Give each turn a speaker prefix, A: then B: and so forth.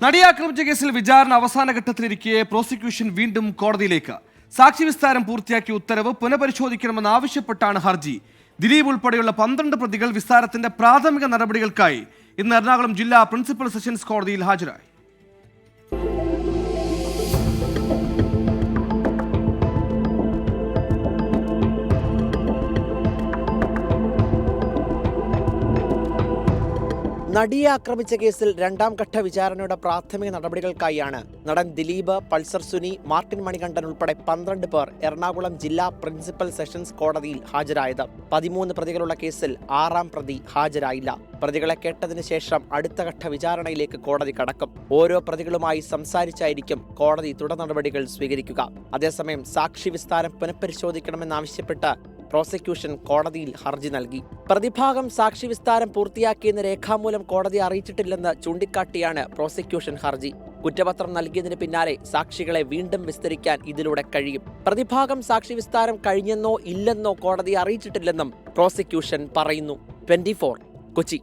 A: നടിയെ ആക്രമിച്ച കേസിൽ വിചാരണ അവസാന ഘട്ടത്തിലിരിക്കെ പ്രോസിക്യൂഷൻ വീണ്ടും കോടതിയിലേക്ക്. സാക്ഷി വിസ്താരം പൂർത്തിയാക്കിയ ഉത്തരവ് പുനഃപരിശോധിക്കണമെന്ന് ആവശ്യപ്പെട്ടാണ് ഹർജി. ദിലീപ് ഉൾപ്പെടെയുള്ള 12 പ്രതികൾ വിസ്താരത്തിന്റെ പ്രാഥമിക നടപടികൾക്കായി ഇന്ന് എറണാകുളം ജില്ലാ പ്രിൻസിപ്പൽ സെഷൻസ് കോടതിയിൽ ഹാജരായി.
B: നടിയെ ആക്രമിച്ച കേസിൽ രണ്ടാം ഘട്ട വിചാരണയുടെ പ്രാഥമിക നടപടികൾക്കായാണ് നടൻ ദിലീപ്, പൾസർ സുനി, മാർട്ടിൻ മണികണ്ഠൻ ഉൾപ്പെടെ 12 പേർ എറണാകുളം ജില്ലാ പ്രിൻസിപ്പൽ സെഷൻസ് കോടതിയിൽ ഹാജരായത്. 13 പ്രതികളുള്ള കേസിൽ 6-ാം പ്രതി ഹാജരായില്ല. പ്രതികളെ കേട്ടതിന് ശേഷം അടുത്ത ഘട്ട വിചാരണയിലേക്ക് കോടതി കടക്കും. ഓരോ പ്രതികളുമായി സംസാരിച്ചായിരിക്കും കോടതി തുടർ നടപടികൾ സ്വീകരിക്കുക. അതേസമയം സാക്ഷി വിസ്താരം പുനഃപരിശോധിക്കണമെന്നാവശ്യപ്പെട്ട് പ്രോസിക്യൂഷൻ കോടതിയിൽ ഹർജി നൽകി. പ്രതിഭാഗം സാക്ഷി വിസ്താരം പൂർത്തിയാക്കിയെന്ന് രേഖാമൂലം കോടതി അറിയിച്ചിട്ടില്ലെന്ന് ചൂണ്ടിക്കാട്ടിയാണ് പ്രോസിക്യൂഷൻ ഹർജി. കുറ്റപത്രം നൽകിയതിന് പിന്നാലെ സാക്ഷികളെ വീണ്ടും വിസ്തരിക്കാൻ ഇതിലൂടെ കഴിയും. പ്രതിഭാഗം സാക്ഷി വിസ്താരം കഴിഞ്ഞെന്നോ ഇല്ലെന്നോ കോടതി അറിയിച്ചിട്ടില്ലെന്നും പ്രോസിക്യൂഷൻ പറയുന്നു. 24 കൊച്ചി.